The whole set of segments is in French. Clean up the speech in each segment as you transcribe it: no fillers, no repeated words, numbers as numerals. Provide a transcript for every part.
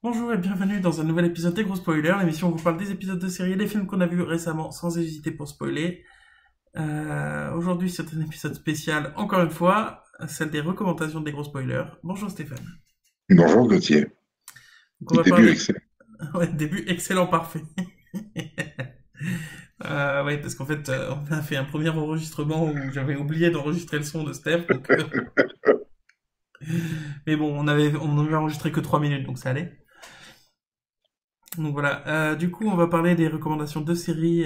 Bonjour et bienvenue dans un nouvel épisode des Gros Spoilers, l'émission où on vous parle des épisodes de séries et des films qu'on a vus récemment sans hésiter pour spoiler. Aujourd'hui c'est un épisode spécial, encore une fois, celle des recommandations des Gros Spoilers. Bonjour Stéphane. Bonjour Gauthier. Donc on va Début parler... excellent. Ouais, début excellent, parfait. Ouais, parce qu'en fait on a fait un premier enregistrement où j'avais oublié d'enregistrer le son de Steph, donc... Mais bon, on avait enregistré que 3 minutes, donc ça allait. Donc voilà, du coup on va parler des recommandations de séries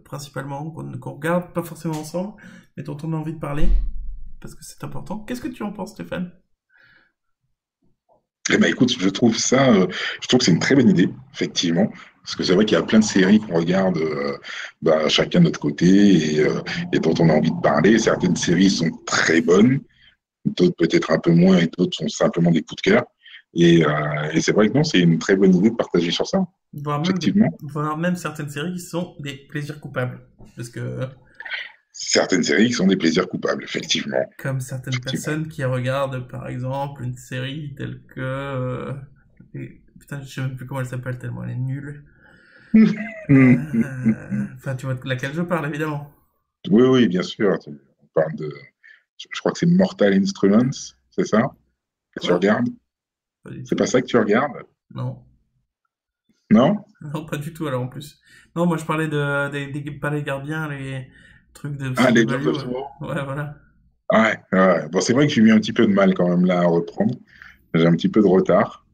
principalement qu'on regarde, pas forcément ensemble, mais dont on a envie de parler, parce que c'est important. Qu'est-ce que tu en penses Stéphane? Eh ben, écoute, je trouve que c'est une très bonne idée, effectivement, parce que c'est vrai qu'il y a plein de séries qu'on regarde chacun de notre côté et dont on a envie de parler. Certaines séries sont très bonnes, d'autres peut-être un peu moins et d'autres sont simplement des coups de cœur. Et c'est vrai que non, c'est une très bonne idée de partager sur ça, effectivement. Voire même certaines séries qui sont des plaisirs coupables, parce que Certaines séries qui sont des plaisirs coupables, effectivement. comme certaines Effectivement. personnes qui regardent par exemple une série telle que... putain, je sais même plus comment elle s'appelle tellement elle est nulle. Enfin, tu vois de laquelle je parle évidemment. Oui, oui, bien sûr. On parle de, je crois que c'est Mortal Instruments, c'est ça que tu Quoi? regardes? Pas du C'est pas tout. ça que tu regardes? Non. Non? Non, pas du tout, alors en plus. Non, moi je parlais des palais gardiens, les trucs de Ah, Steve Legends of Value. Tomorrow? Ouais, voilà. Ouais, ouais. Bon, c'est vrai que j'ai eu un petit peu de mal quand même là à reprendre. J'ai un petit peu de retard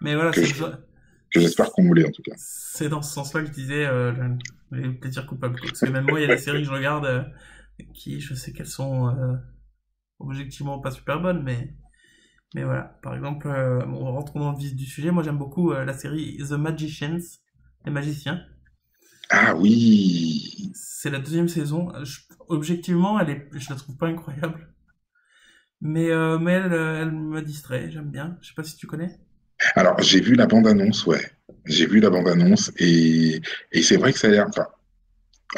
Mais voilà, que que j'espère combler en tout cas. c'est dans ce sens-là que je disais les plaisirs coupables, quoi. Parce que même moi, il y a des séries que je regarde qui, je sais qu'elles sont objectivement pas super bonnes, mais voilà. Par exemple, bon, rentrons dans le vif du sujet. Moi, j'aime beaucoup la série The Magicians, les magiciens. Ah oui. C'est la deuxième saison. Objectivement, je la trouve pas incroyable. Mais elle me distrait, j'aime bien. Je sais pas si tu connais. Alors, j'ai vu la bande-annonce, ouais. J'ai vu la bande-annonce et c'est vrai que ça a l'air, enfin,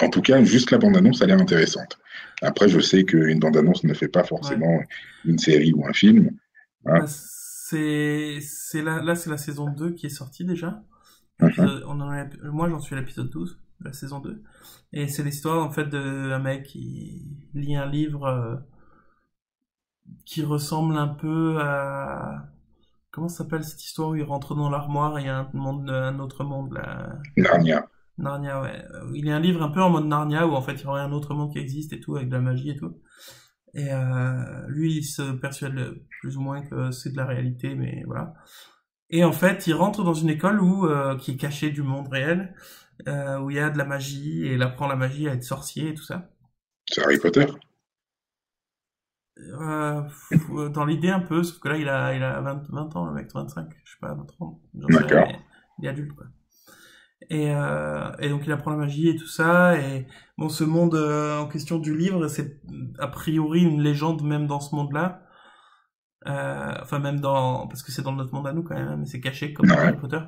en tout cas, juste la bande-annonce a l'air intéressante. Après, je sais qu'une bande-annonce ne fait pas Ouais. forcément une série ou un film, hein. Bah, là, c'est la saison 2 qui est sortie déjà. Mhm. Moi, j'en suis à l'épisode 12, la saison 2. Et c'est l'histoire, en fait, d'un mec qui lit un livre qui ressemble un peu à... Comment ça s'appelle cette histoire où il rentre dans l'armoire et il y a un autre monde, là? Narnia. Narnia, ouais. Il y a un livre un peu en mode Narnia où, en fait, il y aurait un autre monde qui existe et tout, avec de la magie et tout. Et lui, il se persuade plus ou moins que c'est de la réalité, mais voilà. Et en fait, il rentre dans une école qui est cachée du monde réel, où il y a de la magie, et il apprend la magie à être sorcier et tout ça. C'est Harry Potter. Dans l'idée un peu, sauf que là, il a 20 ans, le mec, 25, je sais pas, 30, j'en sais rien, D'accord. mais il est adulte, quoi. Et donc il apprend la magie et tout ça, et bon, ce monde en question du livre, c'est a priori une légende même dans ce monde-là. Enfin, même dans... Parce que c'est dans notre monde à nous quand même, hein, mais c'est caché comme dans Ouais. Harry Potter.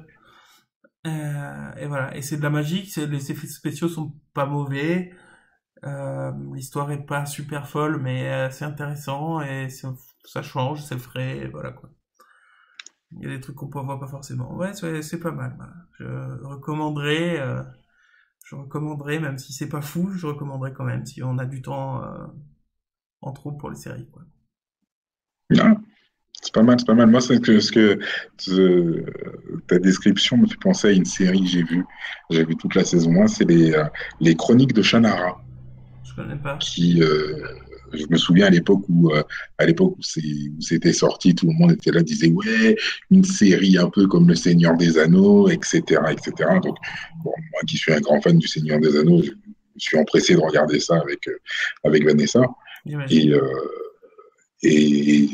Et voilà, et c'est de la magie, les effets spéciaux sont pas mauvais, l'histoire est pas super folle, mais c'est intéressant, et ça change, c'est frais, et voilà quoi. Il y a des trucs qu'on voit pas forcément. Ouais, c'est pas mal, voilà. Je recommanderais, même si c'est pas fou, je recommanderais quand même, si on a du temps en trop pour les séries, quoi. Ah, c'est pas mal, c'est pas mal. Moi, euh, ta description me fait penser à une série que j'ai vue. J'ai vu toute la saison 1, c'est les Chroniques de Shannara, Je connais pas. qui, je me souviens à l'époque où c'était sorti, tout le monde était là, disait ouais, une série un peu comme Le Seigneur des Anneaux, etc., etc. Donc, bon, moi qui suis un grand fan du Seigneur des Anneaux, je me suis empressé de regarder ça avec Vanessa. Et, J'imagine. euh, et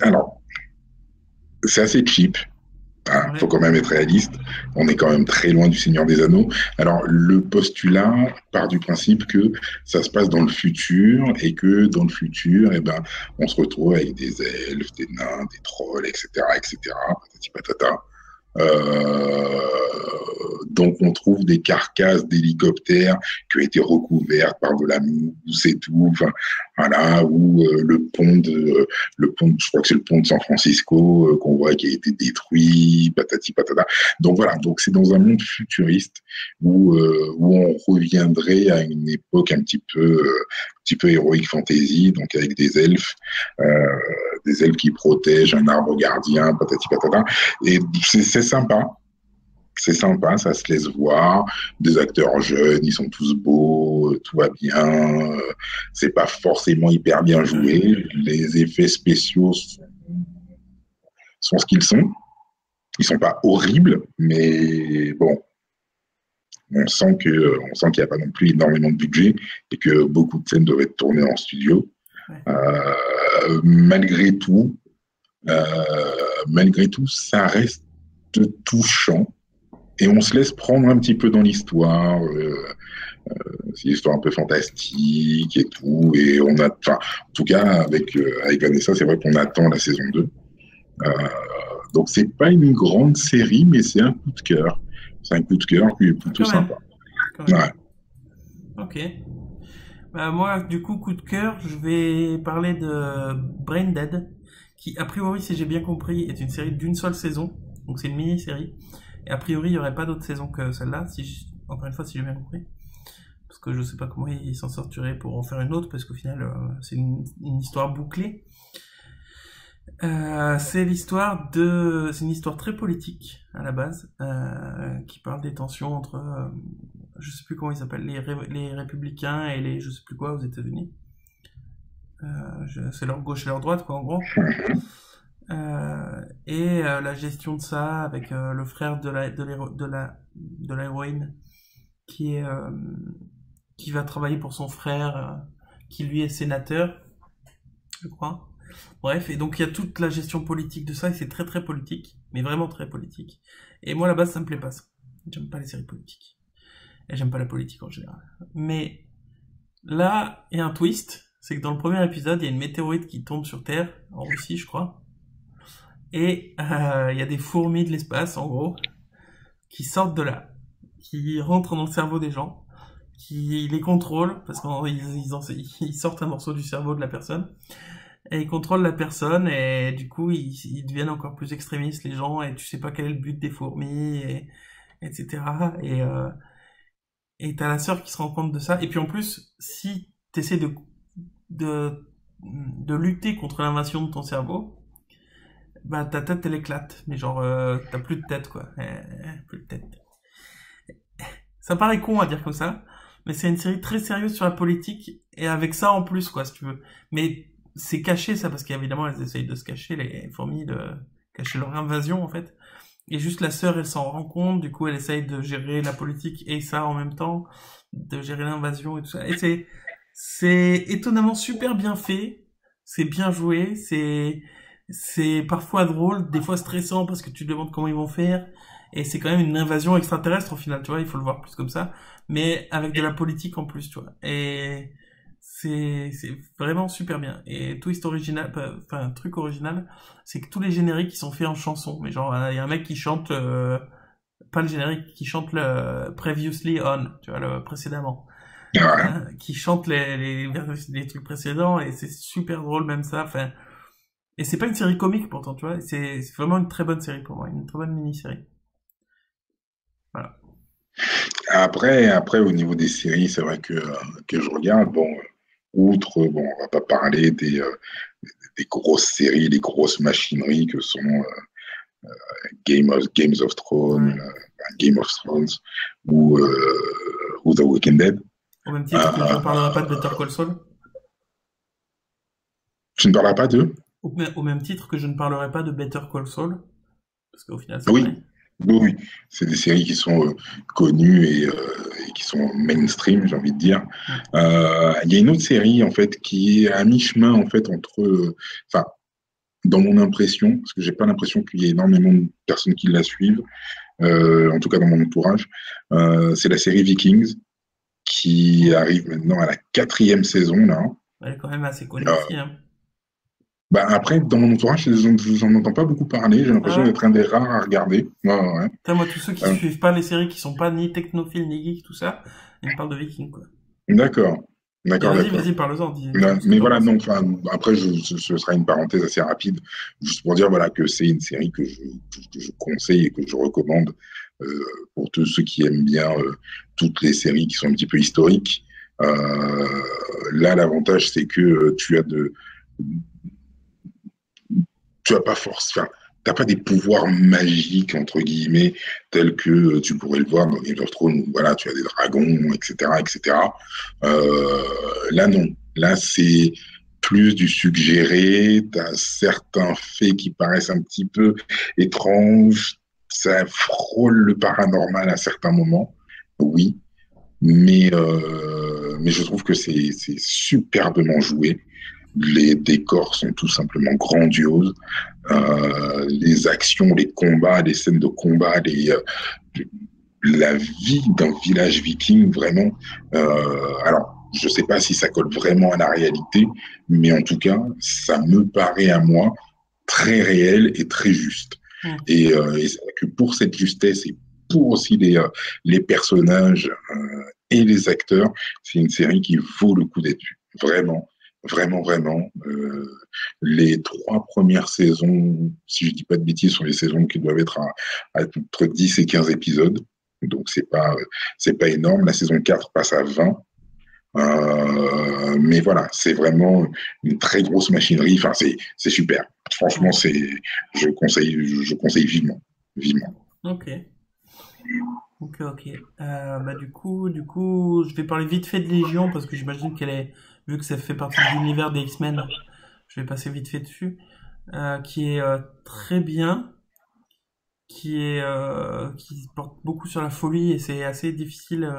alors, c'est assez cheap. Il faut Ouais. quand même être réaliste. On est quand même très loin du Seigneur des Anneaux. Alors, le postulat part du principe que ça se passe dans le futur et que dans le futur, eh ben, on se retrouve avec des elfes, des nains, des trolls, etc., etc., patati patata. Euh, donc on trouve des carcasses d'hélicoptères qui ont été recouvertes par de la mousse et tout. Enfin, voilà, ou le pont, je crois que c'est le pont de San Francisco qu'on voit qui a été détruit, patati patata. Donc voilà, donc c'est dans un monde futuriste où on reviendrait à une époque un petit peu héroïque fantasy, donc avec des elfes qui protègent un arbre gardien, patati patata. Et c'est sympa. C'est sympa, ça se laisse voir. Des acteurs jeunes, ils sont tous beaux, tout va bien. C'est pas forcément hyper bien joué. Les effets spéciaux sont ce qu'ils sont. Ils sont pas horribles, mais bon, on sent qu'il n'y a pas non plus énormément de budget et que beaucoup de scènes doivent être tournées en studio. Ouais. Malgré tout, ça reste touchant et on se laisse prendre un petit peu dans l'histoire. C'est une histoire un peu fantastique et tout. Et en tout cas, avec Vanessa, c'est vrai qu'on attend la saison 2. Donc, c'est pas une grande série, mais c'est un coup de cœur. C'est un coup de cœur qui est plutôt sympa. Ouais. Ok. Bah, moi, du coup, coup de cœur, je vais parler de Brain Dead, qui, a priori, si j'ai bien compris, est une série d'une seule saison. Donc, c'est une mini-série. Et a priori, il n'y aurait pas d'autres saisons que celle-là, encore une fois, si j'ai bien compris. Parce que je sais pas comment ils s'en sortiraient pour en faire une autre, parce qu'au final, c'est une histoire bouclée. C'est une histoire très politique à la base, qui parle des tensions entre, je sais plus comment ils s'appellent, les républicains et les je sais plus quoi aux États-Unis. C'est leur gauche et leur droite, quoi, en gros. Et la gestion de ça avec le frère de l'héroïne qui va travailler pour son frère, qui lui est sénateur, je crois. Bref, et donc il y a toute la gestion politique de ça, et c'est très très politique, mais vraiment très politique. Et moi, à la base, ça me plaît pas ça. J'aime pas les séries politiques. Et j'aime pas la politique en général. Mais là, il y a un twist, c'est que dans le premier épisode, il y a une météorite qui tombe sur Terre, en Russie, je crois. Et il y a des fourmis de l'espace, en gros, qui sortent de là, qui rentrent dans le cerveau des gens, qui les contrôlent, parce qu'ils sortent un morceau du cerveau de la personne, et ils contrôlent la personne, et du coup, ils deviennent encore plus extrémistes, les gens, et tu sais pas quel est le but des fourmis, etc. Et t'as la sœur qui se rend compte de ça, et puis en plus, si t'essaies de lutter contre l'invasion de ton cerveau, bah ta tête elle éclate, mais genre t'as plus de tête quoi, plus de tête. Ça paraît con à dire comme ça, mais c'est une série très sérieuse sur la politique et avec ça en plus quoi si tu veux. Mais c'est caché ça parce qu'évidemment elles essayent de se cacher les fourmis, de cacher leur invasion en fait. Et juste la sœur elle s'en rend compte, du coup elle essaye de gérer la politique et ça en même temps, de gérer l'invasion et tout ça. Et c'est étonnamment super bien fait, c'est bien joué, c'est parfois drôle, des fois stressant parce que tu te demandes comment ils vont faire. Et c'est quand même une invasion extraterrestre au final, tu vois, il faut le voir plus comme ça. Mais avec de la politique en plus, tu vois. Et c'est vraiment super bien. Et twist original, enfin, truc original, c'est que tous les génériques ils sont faits en chansons. Mais genre, il y a un mec qui chante, pas le générique, qui chante le Previously On, tu vois, le précédemment. Qui chante les trucs précédents et c'est super drôle même ça. Enfin, et c'est pas une série comique pourtant, tu vois. C'est vraiment une très bonne série pour moi, une très bonne mini-série. Voilà. Après, au niveau des séries, c'est vrai que je regarde. Bon, on va pas parler des grosses séries, des grosses machineries que sont Games of Thrones, Game of Thrones ou The Walking Dead. Au même titre que je ne parlerai pas de Better Call Saul. Tu ne parleras pas d'eux? Au même titre que je ne parlerai pas de Better Call Saul, parce qu'au final, c'est Oui. vrai. Oui, c'est des séries qui sont connues et qui sont mainstream, j'ai envie de dire. Il y a une autre série en fait qui est à mi-chemin en fait entre, enfin, dans mon impression, parce que j'ai pas l'impression qu'il y ait énormément de personnes qui la suivent, en tout cas dans mon entourage, c'est la série Vikings qui arrive maintenant à la 4e saison là. Elle est quand même assez connue aussi. Hein. Bah, après, dans mon entourage, j'en entends pas beaucoup parler. J'ai Ah l'impression ouais? d'être un des rares à regarder. Ouais, ouais, ouais. Putain, moi, tous ceux qui Euh, suivent pas les séries, qui sont pas ni technophiles, ni geeks, tout ça, ils me parlent de Vikings, quoi. d'accord, Et d'accord, vas-y, d'accord. vas-y, parle-en, dis-moi ce que Mais t'en voilà, penses. non, enfin, après, ce sera une parenthèse assez rapide, juste pour dire voilà, que c'est une série que je conseille et que je recommande euh, pour tous ceux qui aiment bien toutes les séries qui sont un petit peu historiques. Euh, Là, l'avantage, c'est que tu as pas force, enfin, t'as pas des pouvoirs magiques entre guillemets tels que tu pourrais le voir dans Game of Thrones où voilà, tu as des dragons, etc., etc. Là, non. Là, c'est plus du suggéré. T'as certains faits qui paraissent un petit peu étranges. Ça frôle le paranormal à certains moments. Oui, mais je trouve que c'est superbement joué. Les décors sont tout simplement grandioses. Les actions, les combats, les scènes de combat, la vie d'un village viking, vraiment. Alors, je ne sais pas si ça colle vraiment à la réalité, mais en tout cas, ça me paraît à moi très réel et très juste. Hmm. Et c'est vrai que pour cette justesse et pour aussi les personnages et les acteurs, c'est une série qui vaut le coup d'être vue. Vraiment, vraiment, vraiment. Les 3 premières saisons, si je dis pas de bêtises, sont les saisons qui doivent être à entre 10 et 15 épisodes. Donc, c'est pas énorme. La saison 4 passe à 20. Mais voilà, c'est vraiment une très grosse machinerie. Enfin, c'est super. Franchement, Hmm. je conseille vivement, vivement. Ok. Ok, ok. Du coup, je vais parler vite fait de Légion parce que j'imagine qu'elle est, vu que ça fait partie de l'univers des X-Men, je vais passer vite fait dessus, qui est très bien, qui porte beaucoup sur la folie et c'est assez difficile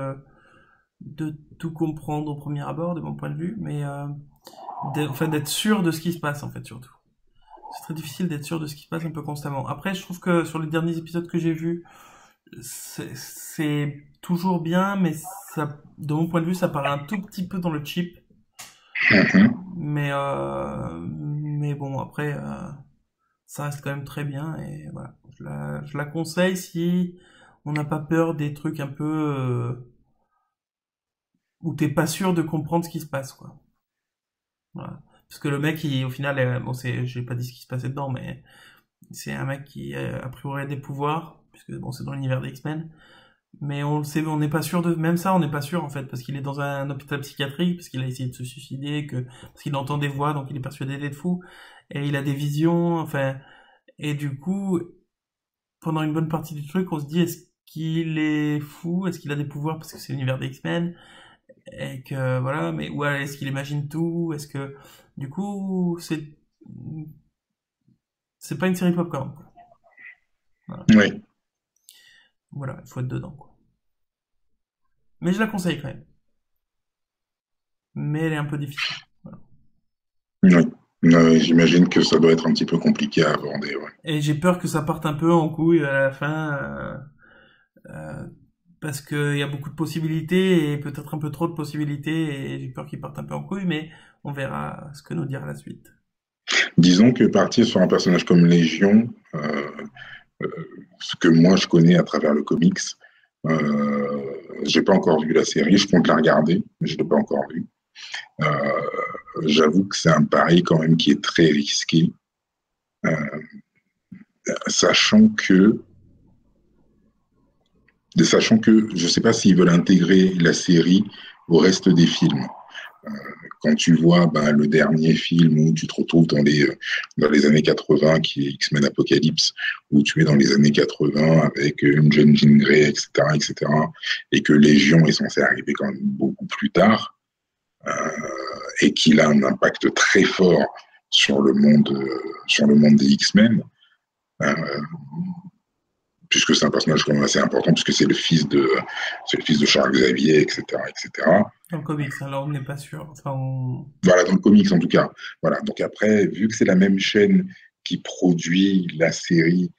de tout comprendre au premier abord, de mon point de vue, mais enfin d'être sûr de ce qui se passe en fait surtout. C'est très difficile d'être sûr de ce qui se passe un peu constamment. Après, je trouve que sur les derniers épisodes que j'ai vus, c'est toujours bien, mais ça, de mon point de vue, ça paraît un tout petit peu dans le cheap. Mhm. Mais bon, après, ça reste quand même très bien et voilà. Je la conseille si on n'a pas peur des trucs un peu où t'es pas sûr de comprendre ce qui se passe, quoi. Voilà. Parce que le mec, au final, bon, j'ai pas dit ce qui se passait dedans, mais c'est un mec qui a priori a des pouvoirs, puisque bon, c'est dans l'univers des X-Men. Mais on le sait, on n'est pas sûr de, même ça, on n'est pas sûr en fait, parce qu'il est dans un hôpital psychiatrique, parce qu'il a essayé de se suicider, parce qu'il entend des voix, donc il est persuadé d'être fou, et il a des visions, enfin, et du coup, pendant une bonne partie du truc, on se dit, est-ce qu'il est fou, est-ce qu'il a des pouvoirs parce que c'est l'univers des X-Men, et que, voilà, mais, ou alors est-ce qu'il imagine tout, est-ce que, du coup, c'est pas une série popcorn, quoi. Voilà. Oui, Voilà, il faut être dedans, quoi. Mais je la conseille quand même. Mais elle est un peu difficile. Voilà. oui. J'imagine que ça doit être un petit peu compliqué à aborder. Ouais. Et j'ai peur que ça parte un peu en couille à la fin, euh, parce qu'il y a beaucoup de possibilités et peut-être un peu trop de possibilités, et j'ai peur qu'ils partent un peu en couille, mais on verra ce que nous dira la suite. Disons que partir sur un personnage comme Légion, euh, ce que moi je connais à travers le comics, j'ai pas encore vu la série, je compte la regarder, mais je l'ai pas encore vue. Euh, J'avoue que c'est un pari quand même qui est très risqué, euh, sachant que sachant que je ne sais pas s'ils veulent intégrer la série au reste des films. Quand tu vois le dernier film où tu te retrouves dans les années 80, qui est X-Men Apocalypse, où tu es dans les années 80 avec une jeune Jean Grey, etc., etc., et que Légion est censé arriver quand même beaucoup plus tard, euh, et qu'il a un impact très fort sur le monde des X-Men, euh, puisque c'est un personnage quand même assez important, puisque c'est le fils de Charles Xavier, etc., etc. Dans le comics, hein, là on n'est pas sûr. Enfin, Voilà, dans le comics en tout cas. Voilà. Donc après, vu que c'est la même chaîne qui produit la série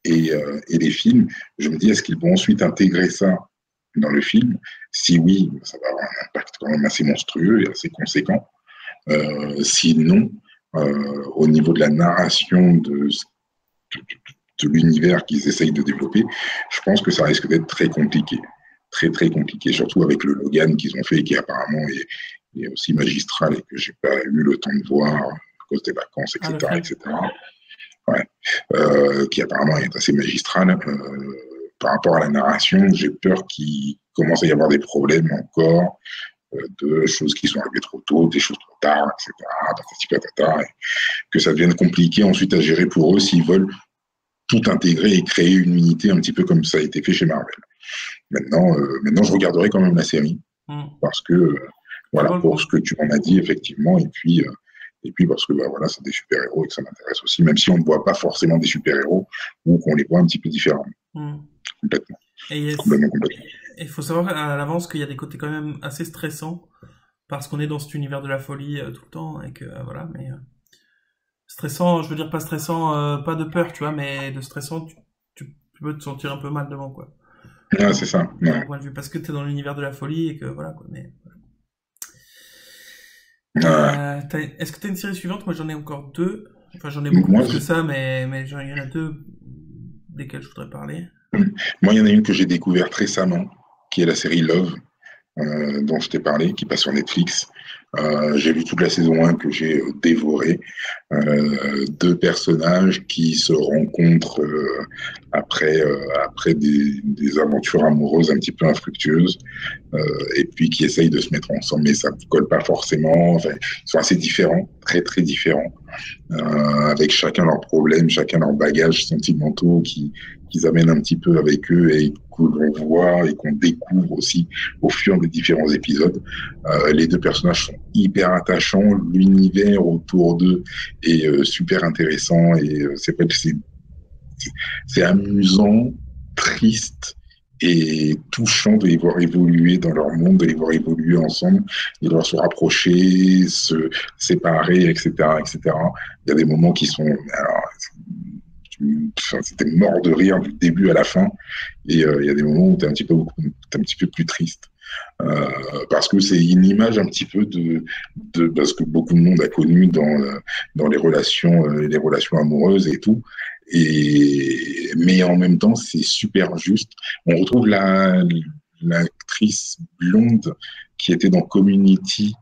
et les films, je me dis, est-ce qu'ils vont ensuite intégrer ça dans le film? Si oui, ça va avoir un impact quand même assez monstrueux et assez conséquent. Sinon, au niveau de la narration de l'univers qu'ils essayent de développer, je pense que ça risque d'être très compliqué. Très, très compliqué, surtout avec le Logan qu'ils ont fait, qui apparemment est aussi magistral et que j'ai pas eu le temps de voir à cause des vacances, Ah, le etc., film. etc. Ouais. Qui apparemment est assez magistral. Par rapport à la narration, j'ai peur qu'il commence à y avoir des problèmes encore, de choses qui sont arrivées trop tôt, des choses trop tard, etc. Patati patata, et que ça devienne compliqué ensuite à gérer pour eux s'ils veulent tout intégrer et créer une unité un petit peu comme ça a été fait chez Marvel. Maintenant, je regarderai quand même la série parce que, Ça voilà, vaut le pour coup. ce que tu m'en as dit, effectivement, et puis parce que bah, voilà, c'est des super-héros et que ça m'intéresse aussi, même si on ne voit pas forcément des super-héros ou qu'on les voit un petit peu différemment. Complètement. Et Complètement, complètement. il faut savoir à l'avance qu'il y a des côtés quand même assez stressants parce qu'on est dans cet univers de la folie tout le temps et que voilà, mais stressant, je veux dire pas stressant, pas de peur, tu vois, mais de stressant, tu peux te sentir un peu mal devant quoi. Ah, c'est ça. De Ouais. mon point de vue, parce que t'es dans l'univers de la folie et que voilà quoi. Mais Ouais. est-ce que t'as une série suivante? Moi j'en ai encore deux. Enfin j'en ai beaucoup Moi, plus que ça, mais il y en a deux desquelles je voudrais parler. il y en a une que j'ai découverte récemment, qui est la série Love, dont je t'ai parlé, qui passe sur Netflix. J'ai vu toute la saison 1 que j'ai dévorée. Deux personnages qui se rencontrent après des aventures amoureuses un petit peu infructueuses et puis qui essayent de se mettre ensemble, mais ça ne colle pas forcément. Enfin, ils sont assez différents, très très différents, avec chacun leurs problèmes, chacun leurs bagages sentimentaux qu'ils amènent un petit peu avec eux et que l'on voit et qu'on découvre aussi au fur des différents épisodes. Les deux personnages sont hyper attachants, l'univers autour d'eux est super intéressant et c'est vrai que c'est amusant, triste et touchant de les voir évoluer dans leur monde, de les voir évoluer ensemble, de les voir se rapprocher, se séparer, etc., etc. Il y a des moments qui sont, alors, c'était mort de rire du début à la fin, et il y a des moments où t'es un petit peu plus triste. Parce que c'est une image un petit peu de parce que beaucoup de monde a connu dans les relations amoureuses et tout. Mais en même temps, c'est super juste. On retrouve l'actrice blonde qui était dans Community.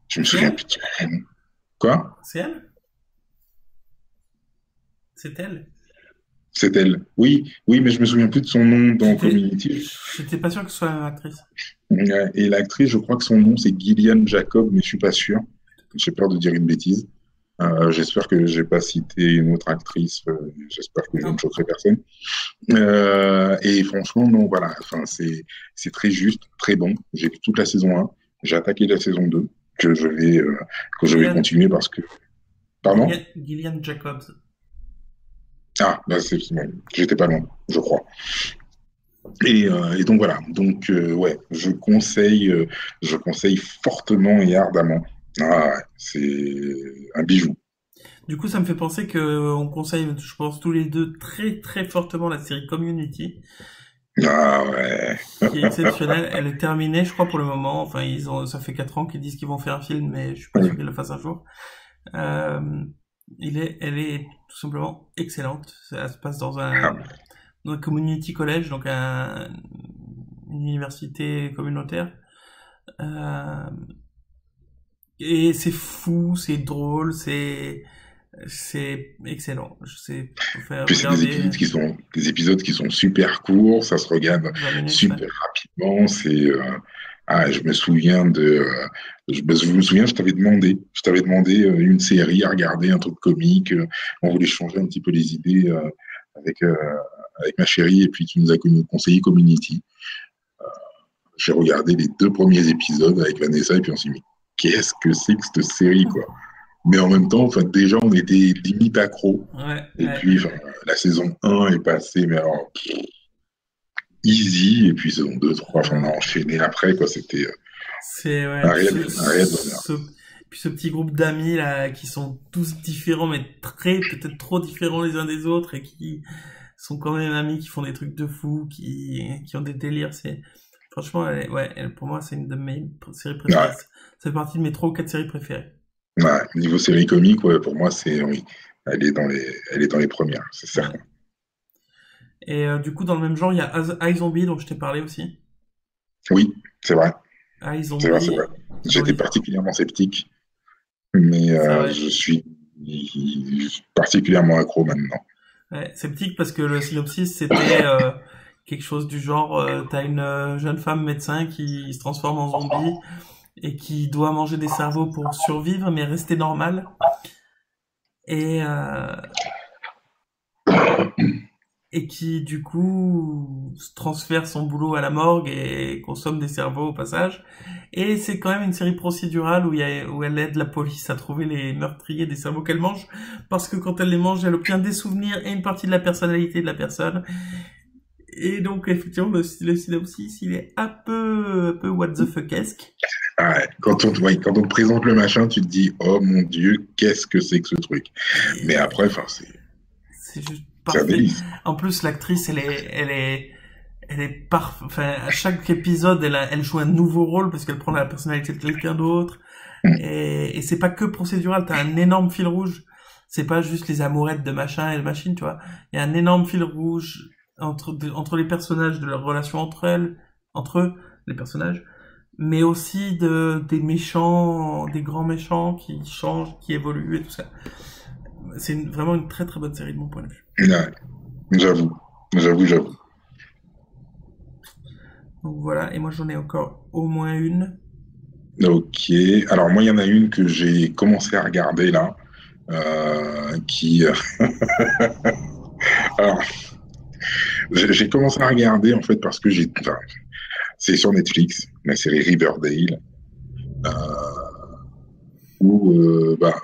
Je me C'est souviens elle? plus de son nom. Quoi? C'est elle? C'est elle? C'est elle. Oui, oui, mais je me souviens plus de son nom dans J'étais, Community. j'étais pas sûr que ce soit la même actrice. Et l'actrice, je crois que son nom c'est Gillian Jacob, mais je suis pas sûr. J'ai peur de dire une bêtise. J'espère que j'ai pas cité une autre actrice. J'espère que je ne Non. choquerai personne. Et franchement, non, voilà. Enfin, c'est très juste, très bon. J'ai vu toute la saison 1. J'ai attaqué la saison 2 que je vais Gillian, continuer parce que. Pardon? Gillian Jacobs. Ah, là, bon, j'étais pas loin, je crois. Et donc voilà. Donc ouais, je conseille fortement et ardemment. Ah, ouais, c'est un bijou. Du coup, ça me fait penser que on conseille, je pense, tous les deux très très fortement la série Community, Ah ouais. qui est exceptionnelle. Elle est terminée, je crois, pour le moment. Enfin, ça fait 4 ans qu'ils disent qu'ils vont faire un film, mais je suis pas sûr qu'ils le fassent un jour. Euh, elle est tout simplement excellente. Ça se passe dans un community college, donc une université communautaire. Euh, et c'est fou, c'est drôle, c'est excellent. Je sais, faut faire Puis c'est regarder des épisodes qui sont super courts, ça se regarde 20 minutes, ouais. super rapidement. Je me souviens je me souviens, je t'avais demandé une série à regarder, un truc comique. On voulait changer un petit peu les idées avec avec ma chérie et puis tu nous as conseillé Community. J'ai regardé les 2 premiers épisodes avec Vanessa et puis on s'est dit qu'est-ce que c'est que cette série quoi. Mais en même temps, enfin, déjà, on était limite accro. Ouais, Et ouais. puis, enfin, la saison 1 est passée, mais alors, easy. Et puis, saison 2, 3, enfin, on a enchaîné après, quoi. C'était C'est, ouais, un réel bonheur. puis ce petit groupe d'amis, là, qui sont tous différents, mais peut-être trop différents les uns des autres, et qui sont quand même amis, qui font des trucs de fou, qui ont des délires, franchement, pour moi, c'est une de mes séries préférées. Ouais, Ça fait partie de mes 3 ou 4 séries préférées. Ouais, niveau série comique, ouais, pour moi, c'est oui. Elle est dans les premières, c'est Ouais. certain. Et du coup, dans le même genre, il y a iZombie dont je t'ai parlé aussi. Oui, c'est vrai, c'est vrai, c'est vrai. iZombie, dans J'étais les... particulièrement sceptique, mais C'est vrai. je suis particulièrement accro maintenant. Ouais, sceptique parce que le synopsis c'était quelque chose du genre t'as une jeune femme médecin qui se transforme en zombie et qui doit manger des cerveaux pour survivre mais rester normale et et qui du coup transfère son boulot à la morgue et consomme des cerveaux au passage. Et c'est quand même une série procédurale où elle aide la police à trouver les meurtriers des cerveaux qu'elle mange, parce que quand elle les mange, elle obtient des souvenirs et une partie de la personnalité de la personne. Et donc effectivement, le synopsis, il est un peu what the fuck-esque. Ouais, ouais, quand on te présente le machin, tu te dis, oh mon Dieu, qu'est-ce que c'est que ce truc? Mais après, Et enfin, c'est juste c'est un parfait. délice. En plus, l'actrice, elle est parfaite. Enfin, à chaque épisode, elle joue un nouveau rôle parce qu'elle prend la personnalité de quelqu'un d'autre. Et c'est pas que procédural, t'as un énorme fil rouge. C'est pas juste les amourettes de machin et de machine, tu vois. Il y a un énorme fil rouge entre les personnages, de leur relation entre eux, les personnages, mais aussi des méchants, des grands méchants qui changent, qui évoluent et tout ça. C'est vraiment une très très bonne série de mon point de vue. Ouais, j'avoue, j'avoue. Donc voilà, et moi j'en ai encore au moins une. Ok. Alors moi, il y en a une que j'ai commencé à regarder là, qui. Alors, j'ai commencé à regarder en fait parce que enfin, c'est sur Netflix, la série Riverdale, où bah,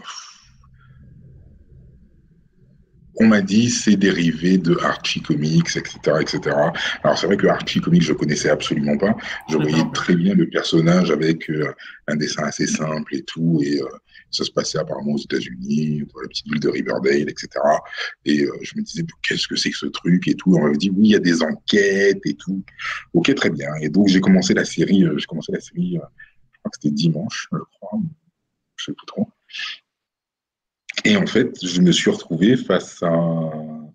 on m'a dit c'est dérivé de Archie Comics, etc., etc. Alors c'est vrai que Archie Comics je connaissais absolument pas. Je Je l'ai pas non voyais plus. très bien le personnage avec un dessin assez simple et tout, et ça se passait apparemment aux États-Unis, dans la petite ville de Riverdale, etc. Et je me disais qu'est-ce que c'est que ce truc et tout. On m'avait dit oui il y a des enquêtes et tout. Ok très bien. Et donc j'ai commencé la série, je crois que c'était dimanche, je crois, je sais plus trop. Et en fait, je me suis retrouvé face à un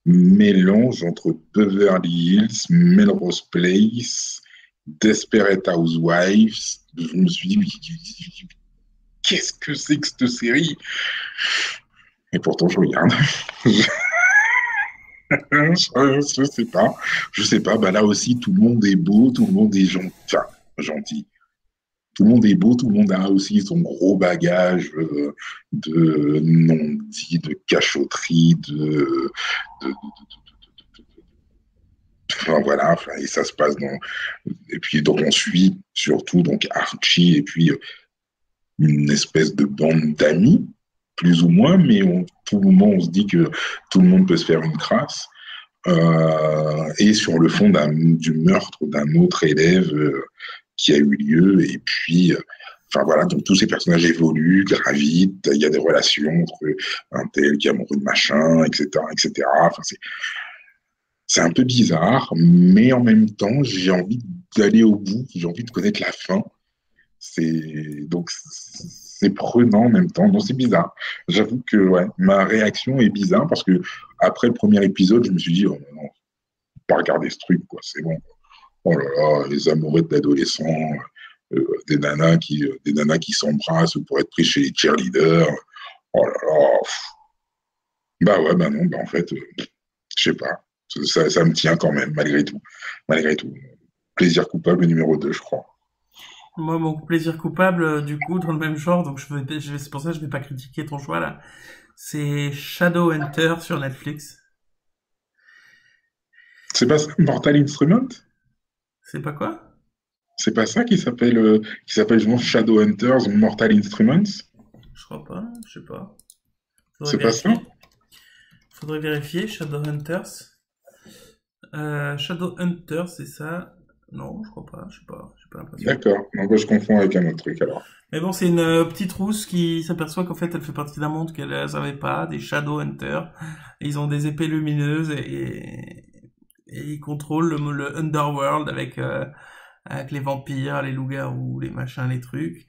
mélange entre Beverly Hills, Melrose Place, Desperate Housewives. Je me suis dit, qu'est-ce que c'est que cette série? Et pourtant, je regarde. Je sais pas. Je sais pas. Bah là aussi, tout le monde est beau, tout le monde est gentil. Enfin, gentil. Tout le monde est beau, tout le monde a aussi son gros bagage de non-dit, de cachotterie, de enfin, voilà, enfin, et ça se passe dans. Et puis, donc, on suit surtout donc Archie et puis une espèce de bande d'amis, plus ou moins, mais tout le moment, on se dit que tout le monde peut se faire une crasse. Et sur le fond du meurtre d'un autre élève qui a eu lieu. Et puis, enfin voilà, donc tous ces personnages évoluent, gravitent, il y a des relations entre un tel qui est amoureux de machin, etc., etc. Enfin, c'est un peu bizarre, mais en même temps, j'ai envie d'aller au bout, j'ai envie de connaître la fin. C'est prenant en même temps. Donc c'est bizarre. J'avoue que ouais, ma réaction est bizarre parce que après le premier épisode, je me suis dit oh non, pas regarder ce truc quoi, c'est bon. Oh là là, les amoureux d'adolescents, des nanas qui s'embrassent pour être pris chez les cheerleaders. Oh là là. Bah ouais, bah non, bah en fait, je sais pas. Ça me tient quand même, malgré tout. Malgré tout. Plaisir coupable numéro 2 je crois. Moi, mon plaisir coupable, du coup, dans le même genre, donc c'est pour ça que je vais pas critiquer ton choix là. C'est Shadowhunter sur Netflix. C'est pas ça, Mortal Instrument? C'est pas quoi? C'est pas ça qui s'appelle justement Shadowhunters Mortal Instruments? Je crois pas, je sais pas. Faudrait C'est pas ça? vérifier. Faudrait vérifier, Shadowhunters. Shadowhunter, c'est ça? Non, je crois pas, je sais pas, j'ai pas l'impression. D'accord. Non, bah, je confonds avec un autre truc alors. Mais bon, c'est une petite rousse qui s'aperçoit qu'en fait, elle fait partie d'un monde qu'elle ne savait pas, des Shadowhunters. Ils ont des épées lumineuses et ils contrôlent le Underworld avec les vampires, les loups-garous, les machins, les trucs.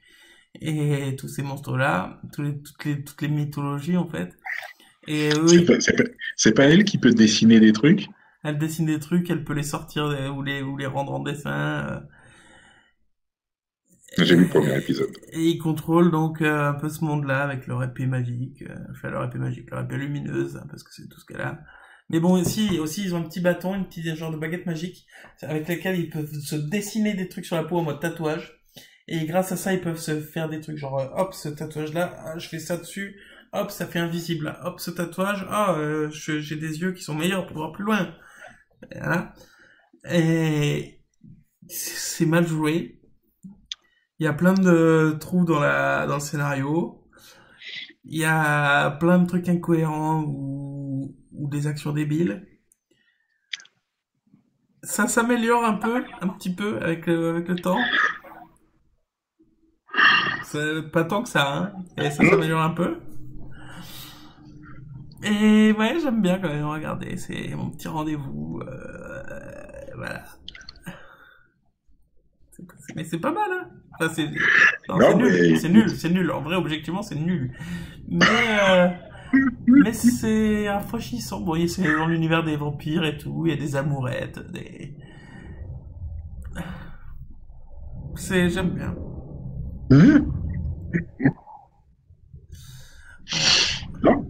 et tous ces monstres-là, toutes les mythologies en fait. Et C'est oui, pas, c'est pas, c'est pas elle qui peut dessiner des trucs? elle dessine des trucs, elle peut les sortir ou les rendre en dessin. J'ai vu le premier épisode. Et ils contrôlent donc un peu ce monde-là avec leur épée magique, enfin leur épée magique, leur épée lumineuse, hein, parce que c'est tout ce qu'elle a. Mais bon, aussi ils ont un petit bâton, une petite genre de baguette magique avec laquelle ils peuvent se dessiner des trucs sur la peau en mode tatouage. Et grâce à ça, ils peuvent se faire des trucs genre hop, ce tatouage-là, ah, je fais ça dessus, hop, ça fait invisible. Hop, ce tatouage, ah, j'ai des yeux qui sont meilleurs pour voir plus loin. Et voilà. Et c'est mal joué. Il y a plein de trous dans le scénario. Il y a plein de trucs incohérents ou des actions débiles. Ça s'améliore un petit peu avec le temps. Pas tant que ça, hein. Et ça s'améliore un peu. Et ouais, j'aime bien quand même regarder. C'est mon petit rendez-vous. Voilà. Mais c'est pas mal, hein. Enfin, non, c'est Non, nul. mais C'est nul. écoute, C'est nul. En vrai, objectivement, c'est nul. Mais, c'est rafraîchissant. Bon, c'est dans l'univers des vampires et tout. Il y a des amourettes, j'aime bien. hum, Voilà. non,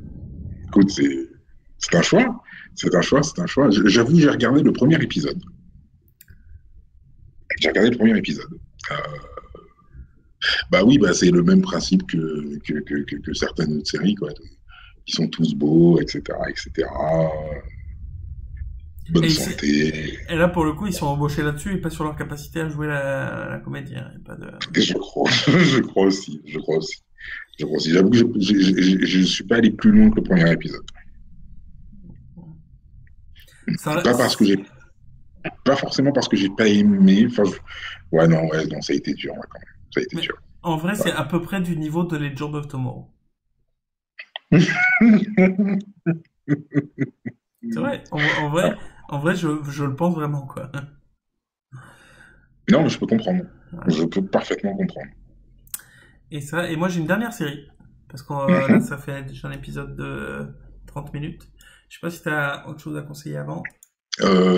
écoute, c'est un choix. C'est un choix, c'est un choix. J'avoue, j'ai regardé le premier épisode. J'ai regardé le premier épisode. Euh, Bah oui, bah c'est le même principe que certaines autres séries, quoi. Ils sont tous beaux, etc., etc. Bonne Et, santé. et là, pour le coup, ils sont embauchés là-dessus et pas sur leur capacité à jouer la comédie, hein. Il y a pas de... Et je crois, je crois aussi, je crois aussi. Je crois aussi. J'avoue que je suis pas allé plus loin que le premier épisode. Ça, Pas parce que j'ai, pas forcément parce que j'ai pas aimé. Enfin, ouais, non, ça a été dur, ouais, quand même. Ça a été mais dur. en vrai, c'est Ouais. à peu près du niveau de Legend of Tomorrow. C'est vrai. En vrai, je le pense vraiment, quoi. Non, mais je peux comprendre. Voilà. Je peux parfaitement comprendre. Et moi, j'ai une dernière série. Parce que là, Mhm. ça fait déjà un épisode de 30 minutes. Je sais pas si t'as autre chose à conseiller avant.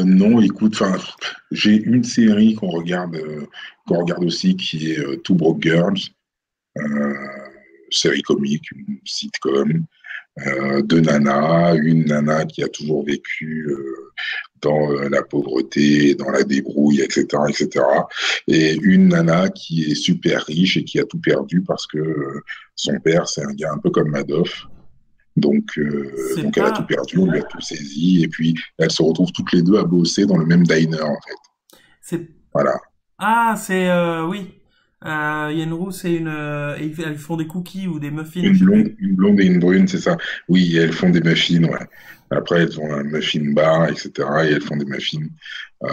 Non, écoute, enfin, j'ai une série qu'on regarde aussi, qui est Two Broke Girls, euh, série comique, une sitcom, deux nanas, une nana qui a toujours vécu dans la pauvreté, dans la débrouille, etc., etc., et une nana qui est super riche et qui a tout perdu parce que son père, c'est un gars un peu comme Madoff. C'est Donc elle a tout pas... perdu, on lui a tout saisi, et puis elles se retrouvent toutes les deux à bosser dans le même diner, en fait. C'est... Voilà. Ah, c'est... oui. Yen Ru, c'est une... elles font des cookies ou des muffins, je sais plus. Une blonde et une brune, c'est ça. Oui, elles font des muffins, ouais. Après, elles ont un muffin bar, etc. Et elles font des muffins. Euh,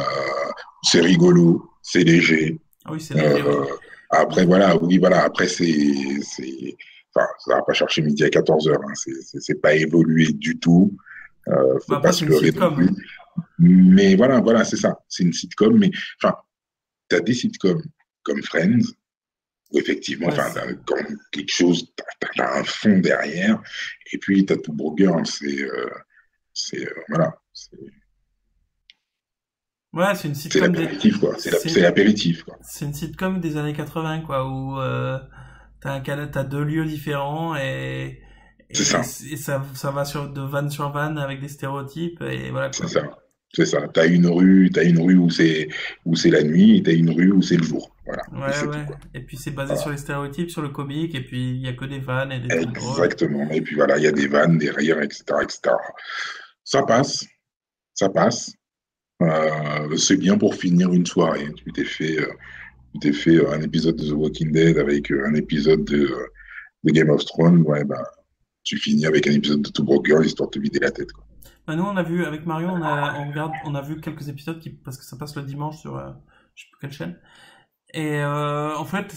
c'est rigolo, c'est léger. Ah oui, c'est léger, oui. Euh, Après, voilà, oui, voilà. Après, enfin, ça va pas chercher midi à 14h. Hein. C'est pas évolué du tout. Bah Faut après, pas c'est se une leurrer non plus. sitcom. Mais voilà, c'est ça. C'est une sitcom, mais enfin, t'as des sitcoms comme Friends, où effectivement, Ouais, enfin, t'as quand même quelque chose, t'as un fond derrière, et puis t'as tout Burger, hein, voilà, ouais, c'est une c'est sitcom l'apéritif, quoi, c'est c'est l'apéritif, quoi. c'est une sitcom des années 80, quoi, où t'as deux lieux différents C'est ça, et ça va de vanne sur vanne avec des stéréotypes et voilà, c'est quoi. ça, c'est ça. T'as une rue où c'est la nuit, et t'as une rue où c'est le jour, voilà, et Ouais, c'est tout, ouais. quoi. Et puis c'est basé sur Voilà. les stéréotypes, sur le comique, et puis il y a que des vannes et des trucs drôles. Exactement. Et puis voilà, il y a des vannes, des rires, etc., etc. Ça passe, ça passe. C'est bien pour finir une soirée. Tu t'es fait un épisode de The Walking Dead avec un épisode de Game of Thrones. Ouais, bah, tu finis avec un épisode de Two Broke Girl histoire de te vider la tête, quoi. Bah, nous, on a vu, avec Marion, on a vu quelques épisodes parce que ça passe le dimanche sur, je sais plus quelle chaîne. Et en fait,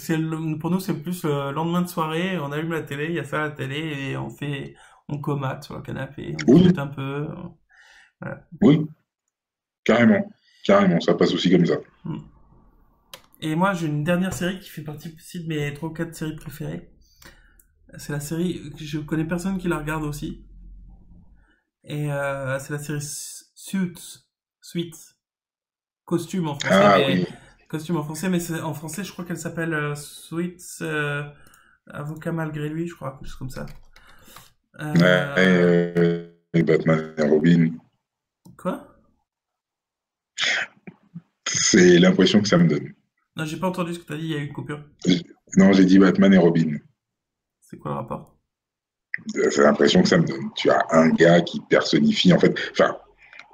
pour nous, c'est plus le lendemain de soirée, on allume la télé, il y a ça à la télé, et on comate sur le canapé, on Oui, discute un peu. Voilà. oui, carrément. Carrément, ça passe aussi comme ça. Mm. Et moi, j'ai une dernière série qui fait partie aussi de mes 3 ou 4 séries préférées. C'est la série, je connais personne qui la regarde aussi. Et c'est la série Suits. Costume en français, Ah mais... oui, Costume en français, mais en français, je crois qu'elle s'appelle Suits, Avocat malgré lui, je crois, quelque chose comme ça. ouais, Euh... et Batman et Robin. Quoi? C'est l'impression que ça me donne. Non, j'ai pas entendu ce que t'as dit, il y a eu une coupure. Non, j'ai dit Batman et Robin. C'est quoi le rapport? C'est l'impression que ça me donne. Tu as un gars qui personnifie, en fait. Enfin,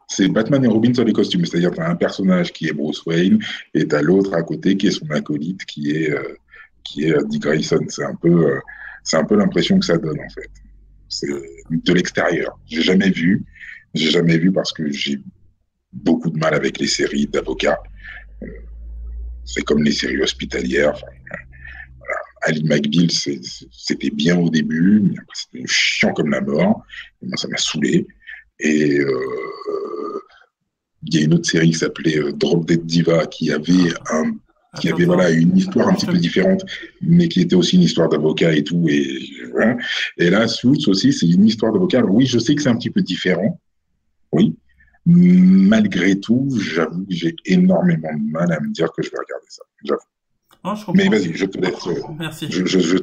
c'est Batman et Robin sur les costumes. C'est-à-dire, tu as un personnage qui est Bruce Wayne et tu as l'autre à côté qui est son acolyte, qui est Dick Grayson. C'est un peu l'impression que ça donne, en fait. C'est de l'extérieur. J'ai jamais vu parce que j'ai beaucoup de mal avec les séries d'avocats. C'est comme les séries hospitalières. Enfin, Ali McBeal, c'était bien au début, mais après, c'était chiant comme la mort. Et moi, ça m'a saoulé. Et il y a une autre série qui s'appelait Drop Dead Diva qui Attends, avait voilà, attends. une histoire un Je petit te... peu différente, mais qui était aussi une histoire d'avocat et tout. Voilà. Et là, Suits aussi, c'est une histoire d'avocat. Alors oui, je sais que c'est un petit peu différent, oui. Malgré tout, j'avoue que j'ai énormément de mal à me dire que je vais regarder ça. J'avoue. Non, je Mais comprends. vas-y, je te laisse, Merci. je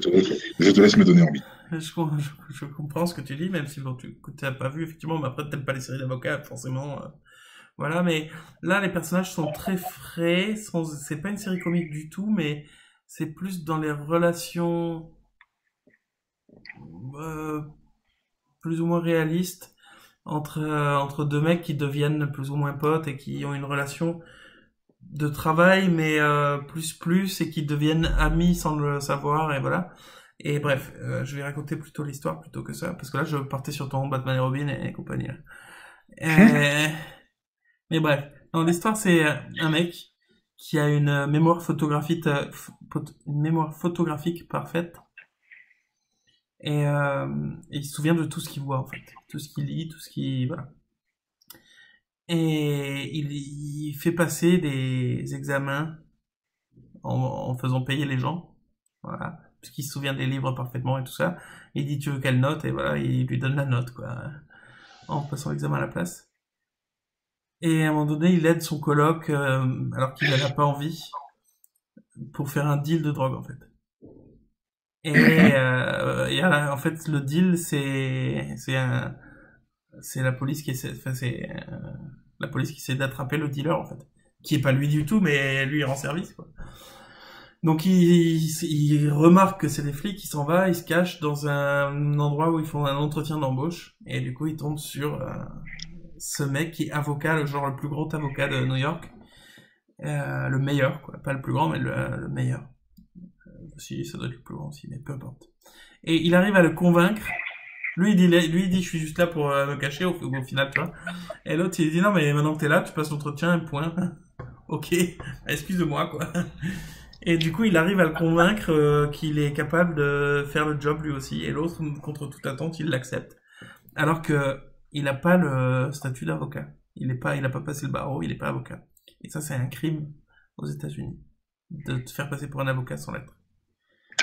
te laisse me donner envie. Je comprends ce que tu dis, même si bon, tu n'as pas vu, effectivement, mais après, t'aimes pas les séries d'avocats, forcément. Voilà, mais là, les personnages sont très frais. C'est pas une série comique du tout, mais c'est plus dans les relations euh, plus ou moins réalistes entre deux mecs qui deviennent plus ou moins potes et qui ont une relation de travail, mais plus, et qui deviennent amis sans le savoir, et voilà. Et bref, je vais raconter plutôt l'histoire plutôt que ça, parce que là, je partais sur ton Batman et Robin et compagnie. Euh, mais bref, dans l'histoire, c'est un mec qui a une mémoire photographique, une mémoire photographique parfaite, et il se souvient de tout ce qu'il voit, en fait. Tout ce qu'il lit, tout ce qu'il... Voilà. Et il fait passer des examens en faisant payer les gens. Voilà. Parce qu'il se souvient des livres parfaitement et tout ça. Il dit tu veux quelle note et voilà, il lui donne la note quoi. En passant l'examen à la place. Et à un moment donné, il aide son coloc alors qu'il n'en a pas envie pour faire un deal de drogue en fait. En fait le deal c'est la police qui essaie enfin c'est la police qui essaie d'attraper le dealer en fait, qui est pas lui du tout mais lui il rend service quoi. Donc il remarque que c'est des flics, il s'en va, il se cache dans un endroit où ils font un entretien d'embauche, et du coup il tombe sur ce mec qui est avocat, le genre le plus gros avocat de New York, le meilleur, quoi, pas le plus grand, mais le meilleur. Si, ça doit être le plus grand aussi, mais peu importe. Et il arrive à le convaincre. Lui il dit je suis juste là pour me cacher au final, tu vois. Et l'autre il dit non mais maintenant que t'es là, tu passes l'entretien, un point. Ok, excuse-moi quoi. Et du coup, il arrive à le convaincre qu'il est capable de faire le job lui aussi. Et l'autre, contre toute attente, il l'accepte. Alors que il n'a pas le statut d'avocat. Il n'a pas passé le barreau, il n'est pas avocat. Et ça, c'est un crime aux États-Unis de te faire passer pour un avocat sans l'être.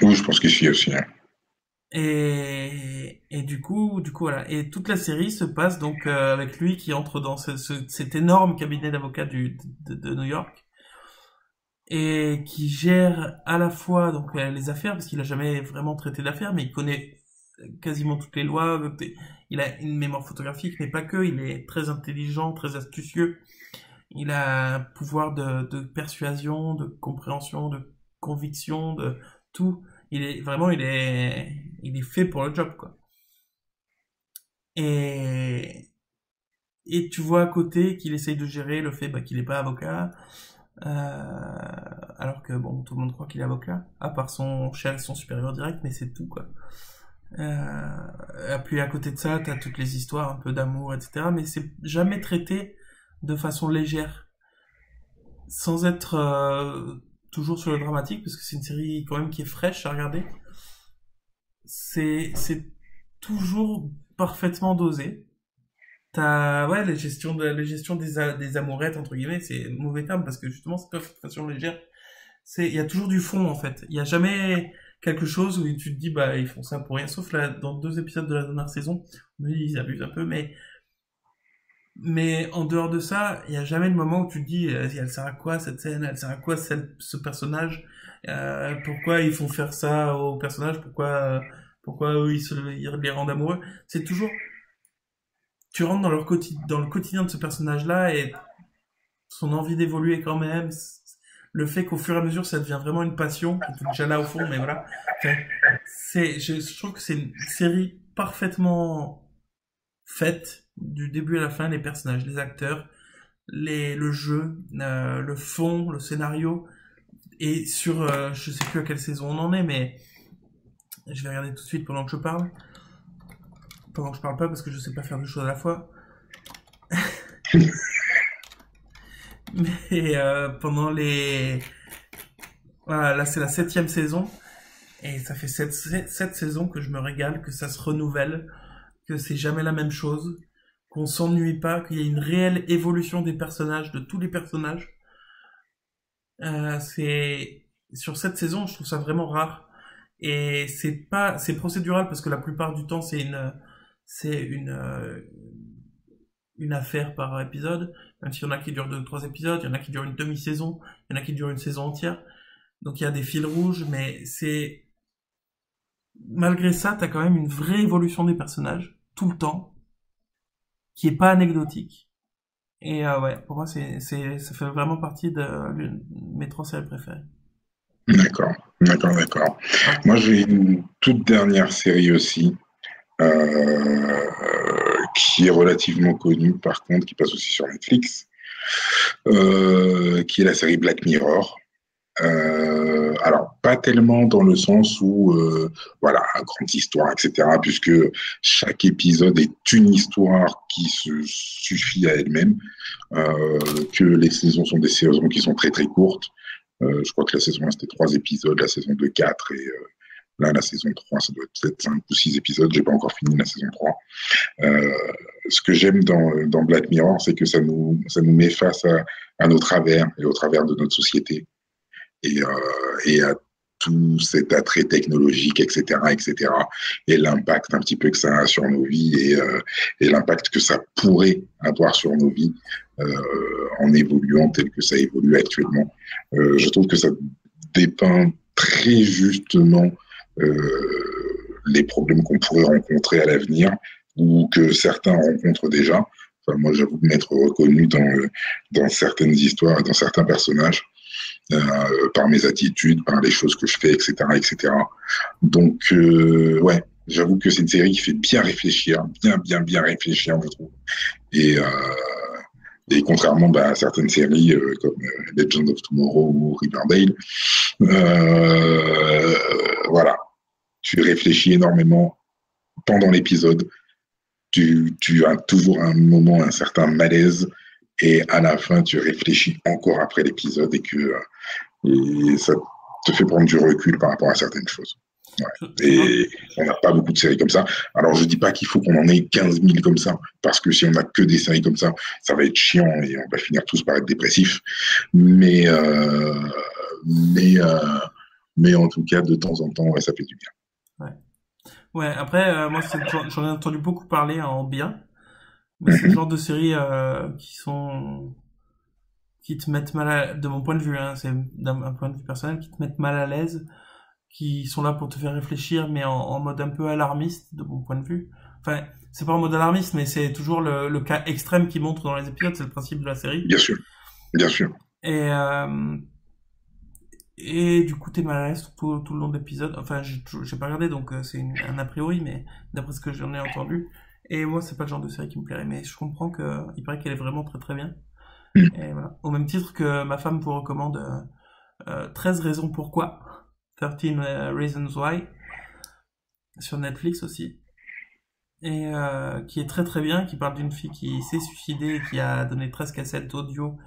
Oui, je pense qu'ici aussi. Hein. Et du coup, voilà. Et toute la série se passe donc avec lui qui entre dans cet énorme cabinet d'avocats de New York et qui gère à la fois donc les affaires parce qu'il a jamais vraiment traité d'affaires mais il connaît quasiment toutes les lois, il a une mémoire photographique mais pas que, il est très intelligent, très astucieux, il a un pouvoir de persuasion, de compréhension, de conviction, de tout, il est fait pour le job quoi. Et tu vois à côté qu'il essaye de gérer le fait qu'il est pas avocat. Alors que bon, tout le monde croit qu'il est avocat, à part son chef, son supérieur direct, mais c'est tout quoi. Puis à côté de ça, t'as toutes les histoires un peu d'amour, etc. Mais c'est jamais traité de façon légère, sans être toujours sur le dramatique, parce que c'est une série quand même qui est fraîche à regarder. C'est toujours parfaitement dosé. T'as, ouais, les gestions des amourettes, entre guillemets, c'est mauvais terme, parce que justement, c'est pas de façon légère. il y a toujours du fond en fait. Il y a jamais quelque chose où tu te dis bah ils font ça pour rien. Sauf là, dans 2 épisodes de la dernière saison, on me dit ils abusent un peu, mais en dehors de ça, il y a jamais le moment où tu te dis elle sert à quoi cette scène, elle sert à quoi ce personnage, pourquoi ils font faire ça au personnage, pourquoi eux ils les rendent amoureux. C'est toujours tu rentres dans le quotidien de ce personnage-là et son envie d'évoluer quand même, le fait qu'au fur et à mesure ça devient vraiment une passion, qui était déjà là au fond, mais voilà. Enfin, je trouve que c'est une série parfaitement faite du début à la fin, les personnages, les acteurs, le jeu, le fond, le scénario, et sur, je sais plus à quelle saison on en est, mais je vais regarder tout de suite pendant que je parle pas parce que je sais pas faire deux choses à la fois. Mais pendant les... Voilà, là c'est la 7e saison. Et ça fait 7 saisons que je me régale, que ça se renouvelle, que c'est jamais la même chose, qu'on s'ennuie pas, qu'il y a une réelle évolution des personnages, de tous les personnages. Sur cette saison, je trouve ça vraiment rare. Et c'est procédural parce que la plupart du temps c'est une affaire par épisode. Même s'il y en a qui durent 2 ou 3 épisodes, il y en a qui durent une demi-saison, il y en a qui durent une saison entière. Donc il y a des fils rouges, mais malgré ça, t'as quand même une vraie évolution des personnages, tout le temps, qui est pas anecdotique. Et ouais, pour moi, ça fait vraiment partie de mes 3 séries préférées. D'accord, d'accord, d'accord. Ah, Moi, j'ai une toute dernière série aussi, qui est relativement connue, par contre, qui passe aussi sur Netflix, qui est la série Black Mirror. Alors, pas tellement dans le sens où, voilà, grande histoire, etc., puisque chaque épisode est une histoire qui se suffit à elle-même, que les saisons sont des saisons qui sont très très courtes. Je crois que la saison 1 c'était 3 épisodes, la saison 2 4, et là la saison 3 ça doit être peut-être 5 ou 6 épisodes, j'ai pas encore fini la saison 3. Euh, Ce que j'aime dans Black Mirror, c'est que ça nous met face à nos travers et au travers de notre société et à tout cet attrait technologique, etc., etc., et l'impact un petit peu que ça a sur nos vies et l'impact que ça pourrait avoir sur nos vies en évoluant tel que ça évolue actuellement. Je trouve que ça dépeint très justement les problèmes qu'on pourrait rencontrer à l'avenir ou que certains rencontrent déjà. Enfin, moi, j'avoue m'être reconnu dans certaines histoires et dans certains personnages. Par mes attitudes, par les choses que je fais, etc., etc. Donc, ouais, j'avoue que c'est une série qui fait bien réfléchir, bien réfléchir, je trouve. Et, euh, et contrairement à certaines séries comme Legend of Tomorrow ou Riverdale, voilà, tu réfléchis énormément pendant l'épisode. Tu as toujours un moment, un certain malaise, et à la fin, tu réfléchis encore après l'épisode et ça te fait prendre du recul par rapport à certaines choses. Ouais. Et on n'a pas beaucoup de séries comme ça. Alors, je dis pas qu'il faut qu'on en ait 15 000 comme ça, parce que si on n'a que des séries comme ça va être chiant et on va finir tous par être dépressifs. Mais, mais, euh, mais en tout cas, de temps en temps, ouais, ça fait du bien. ouais. Ouais, après, moi, j'en ai entendu beaucoup parler en bien, mais c'est le Mhm. genre de séries qui te mettent de mon point de vue, hein, c'est d'un point de vue personnel, qui te mettent mal à l'aise, qui sont là pour te faire réfléchir, mais en mode un peu alarmiste, de mon point de vue. Enfin, c'est pas en mode alarmiste, mais c'est toujours le cas extrême qui montre dans les épisodes, c'est le principe de la série. Bien sûr, bien sûr. Et, euh, et du coup, t'es mal à l'aise tout le long de l'épisode. Enfin, j'ai pas regardé, donc c'est un a priori, mais d'après ce que j'en ai entendu. Et moi, c'est pas le genre de série qui me plairait, mais je comprends il paraît qu'elle est vraiment très très bien. Et voilà. Au même titre que ma femme vous recommande 13 raisons pourquoi. 13 Reasons Why. Sur Netflix aussi. Et qui est très très bien, qui parle d'une fille qui s'est suicidée et qui a donné 13 cassettes audio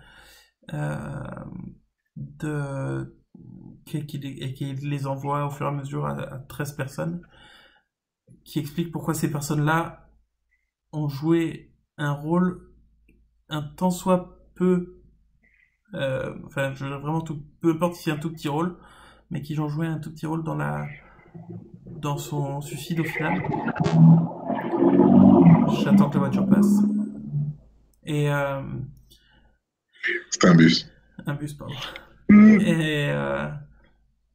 euh, de et qui les envoie au fur et à mesure à 13 personnes, qui explique pourquoi ces personnes-là ont joué un rôle un tant soit peu Enfin, vraiment tout, peu importe si c'est un tout petit rôle, mais qu'ils ont joué un tout petit rôle dans son suicide au final. J'attends que la voiture passe. Et C'est un bus. un bus, pardon. Mm. Et,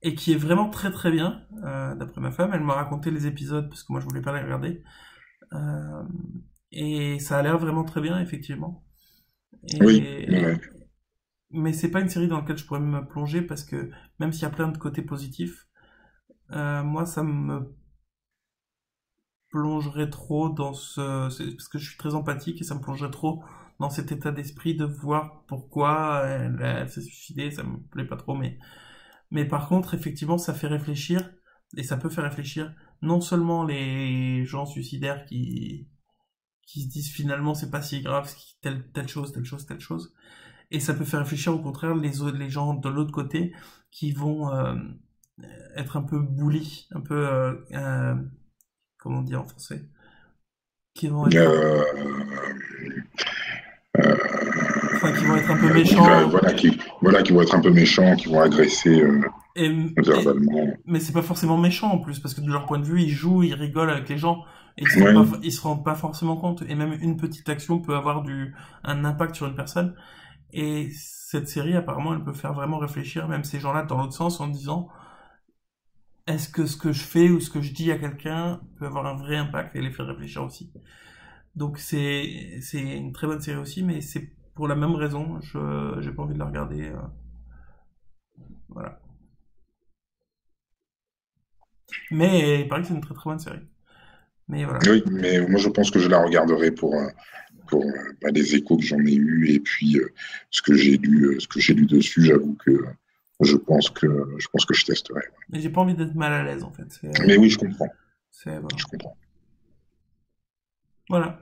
et qui est vraiment très très bien, d'après ma femme. Elle m'a raconté les épisodes parce que moi je voulais pas les regarder. Euh, et ça a l'air vraiment très bien, effectivement. Oui, Et, ouais. mais c'est pas une série dans laquelle je pourrais me plonger parce que même s'il y a plein de côtés positifs, moi ça me plongerait trop dans parce que je suis très empathique et ça me plongerait trop dans cet état d'esprit de voir pourquoi elle s'est suicidée. Ça me plaît pas trop, mais par contre, effectivement, ça fait réfléchir et ça peut faire réfléchir non seulement les gens suicidaires qui se disent finalement c'est pas si grave, telle chose, telle chose, telle chose. Et ça peut faire réfléchir au contraire les gens de l'autre côté qui vont être un peu bully, un peu, comment dire en français, qui vont être, Euh, enfin qui vont être un peu qui méchants. voilà, qui vont être un peu méchants, qui vont agresser Et, et, verbalement. mais c'est pas forcément méchant en plus, parce que de leur point de vue, ils jouent, ils rigolent avec les gens, et Oui, ils se rendent pas forcément compte. Et même une petite action peut avoir un impact sur une personne. Et cette série, apparemment, elle peut faire vraiment réfléchir même ces gens-là dans l'autre sens en disant, est-ce que ce que je fais ou ce que je dis à quelqu'un peut avoir un vrai impact et les faire réfléchir aussi. Donc c'est une très bonne série aussi, mais c'est pour la même raison, j'ai pas envie de la regarder. Voilà. Mais il paraît que c'est une très très bonne série. Mais voilà. oui, mais moi je pense que je la regarderai pour les échos que j'en ai eus et puis ce que j'ai lu dessus. J'avoue que je pense que je testerai. Mais j'ai pas envie d'être mal à l'aise en fait. Mais oui, je comprends. Voilà. Je comprends. Voilà.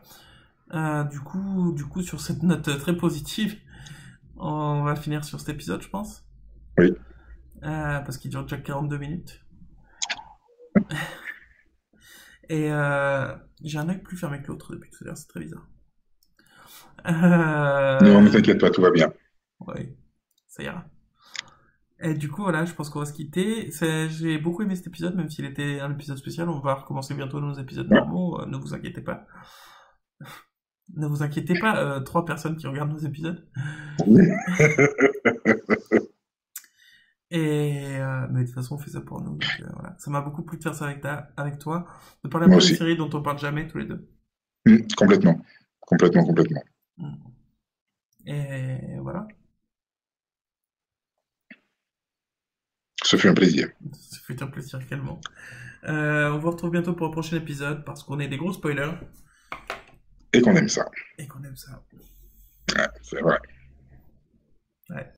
Du coup, sur cette note très positive, on va finir sur cet épisode, je pense. Oui. Parce qu'il dure déjà 42 minutes. Et j'ai un œil plus fermé que l'autre depuis tout à l'heure, c'est très bizarre. Non, ne Euh, t'inquiète pas, tout va bien. ouais, ça ira. Et du coup, voilà, je pense qu'on va se quitter. J'ai beaucoup aimé cet épisode, même s'il était un épisode spécial. On va recommencer bientôt nos épisodes Ouais. normaux, ne vous inquiétez pas. Ne vous inquiétez pas, 3 personnes qui regardent nos épisodes. Et mais de toute façon, on fait ça pour nous. Donc, voilà. Ça m'a beaucoup plu de faire ça avec toi, de parler un Moi peu des aussi. séries dont on parle jamais tous les deux. Complètement. Complètement, complètement. Mm. Et voilà. Ce fut un plaisir. Ça fait un plaisir également. On vous retrouve bientôt pour un prochain épisode parce qu'on est des gros spoilers Et qu'on aime ça. et qu'on aime ça. Ouais, c'est vrai. Ouais.